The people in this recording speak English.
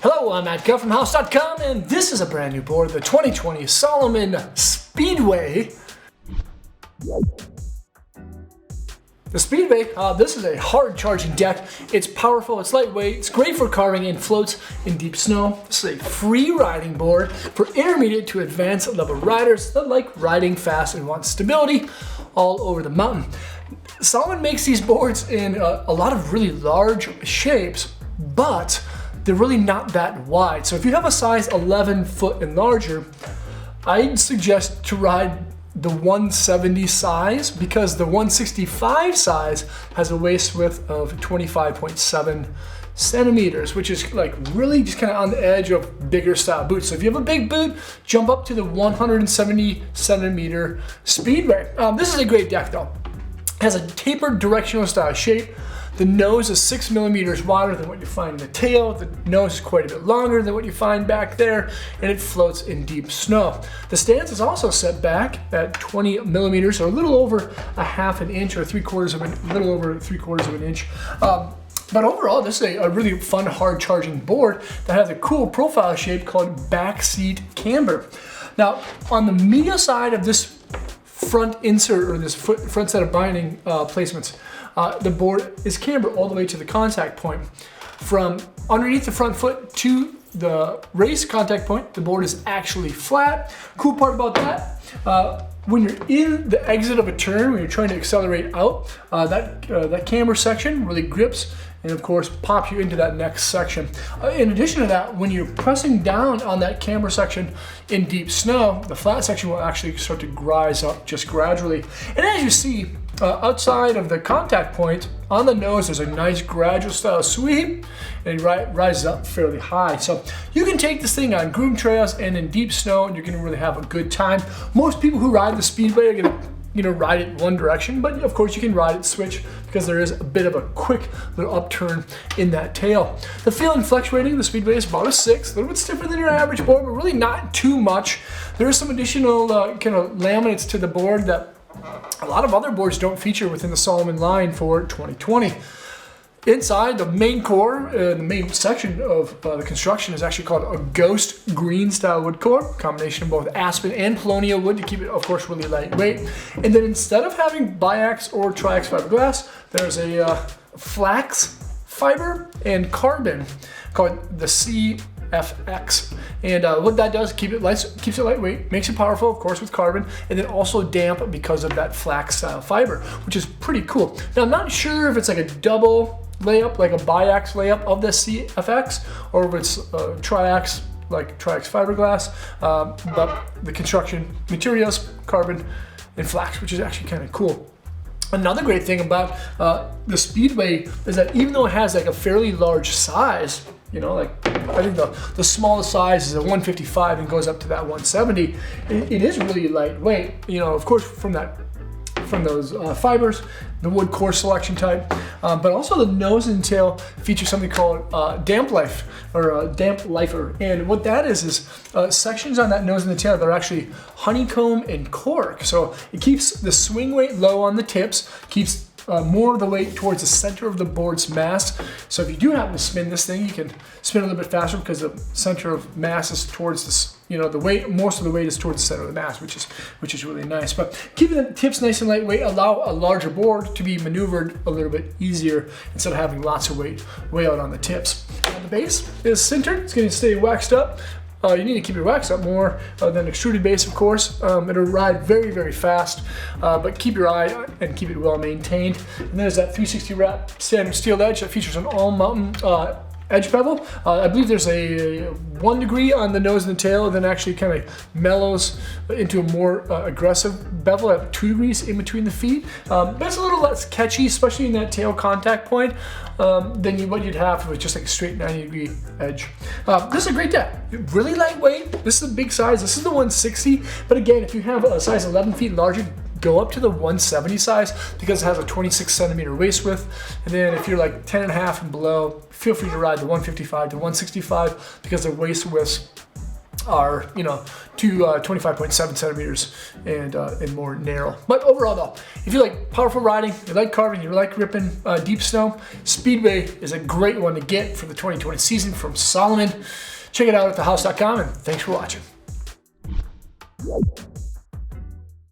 Hello, I'm Matt Guff from House.com, and this is a brand new board, the 2020 Salomon Speedway. The Speedway, this is a hard charging deck. It's powerful, it's lightweight, it's great for carving and floats in deep snow. This is a free riding board for intermediate to advanced level riders that like riding fast and want stability all over the mountain. Salomon makes these boards in a lot of really large shapes, but they're really not that wide. So if you have a size 11 foot and larger, I'd suggest to ride the 170 size because the 165 size has a waist width of 25.7 centimeters, which is like really just kind of on the edge of bigger style boots. So if you have a big boot, jump up to the 170 centimeter Speedway. This is a great deck though. It has a tapered directional style shape. The nose is 6 millimeters wider than what you find in the tail. The nose is quite a bit longer than what you find back there, and it floats in deep snow. The stance is also set back at 20 millimeters, or a little over a half an inch, or a little over three quarters of an inch. But overall, this is a really fun, hard charging board that has a cool profile shape called backseat camber. Now, on the media side of this front insert, or this front set of binding placements, the board is cambered all the way to the contact point. From underneath the front foot to the race contact point, the board is actually flat. Cool part about that, when you're in the exit of a turn, when you're trying to accelerate out, that camber section really grips and of course pops you into that next section. In addition to that, when you're pressing down on that camber section in deep snow, the flat section will actually start to rise up just gradually. And as you see, outside of the contact point, on the nose, there's a nice gradual style sweep, and it rises up fairly high. So you can take this thing on groomed trails and in deep snow, and you're gonna really have a good time. Most people who ride the Speedway are gonna ride it one direction, but of course you can ride it switch because there is a bit of a quick little upturn in that tail. The feel and flex rating of the Speedway is about a 6, a little bit stiffer than your average board, but really not too much. There is some additional kind of laminates to the board that a lot of other boards don't feature within the Salomon line for 2020. Inside, the main core, the main section of the construction is actually called a ghost green style wood core, combination of both aspen and paulownia wood to keep it, of course, really lightweight. And then instead of having biax or triax fiberglass, there's a flax fiber and carbon called the CFX. And what that does, keeps it lightweight, makes it powerful, of course, with carbon, and then also damp because of that flax style fiber, which is pretty cool. Now, I'm not sure if it's like a double layup, like a biax layup of the CFX, or if it's triax, like triax fiberglass, but the construction materials, carbon and flax, which is actually kind of cool. Another great thing about the Speedway is that even though it has like a fairly large size, like I think the smallest size is a 155 and goes up to that 170, it is really lightweight, of course from those fibers, the wood core selection type, but also the nose and tail feature something called damp life, or damp lifer. And what that is sections on that nose and the tail that are actually honeycomb and cork. So it keeps the swing weight low on the tips, keeps more of the weight towards the center of the board's mass. So if you do happen to spin this thing, you can spin a little bit faster because the center of mass is towards this, the weight, most of the weight is towards the center of the mass, which is really nice. But keeping the tips nice and lightweight allow a larger board to be maneuvered a little bit easier instead of having lots of weight way out on the tips. The base is sintered, it's going to stay waxed up. You need to keep your wax up more than extruded base, of course. It'll ride very, very fast, but keep your eye and keep it well maintained. And then there's that 360 wrap standard steel edge that features an all-mountain edge bevel. I believe there's a 1 degree on the nose and the tail, and then actually kind of mellows into a more aggressive bevel at 2 degrees in between the feet. But it's a little less catchy, especially in that tail contact point, than what you'd have with just like a straight 90-degree edge. This is a great deck. Really lightweight. This is a big size. This is the 160. But again, if you have a size 11 feet larger, go up to the 170 size because it has a 26 centimeter waist width. And then if you're like 10 and a half and below, feel free to ride the 155 to 165 because the waist widths are, you know, to 25.7 centimeters and more narrow. But overall though, if you like powerful riding, you like carving, you like gripping deep snow, Speedway is a great one to get for the 2020 season from Salomon. Check it out at thehouse.com, and thanks for watching.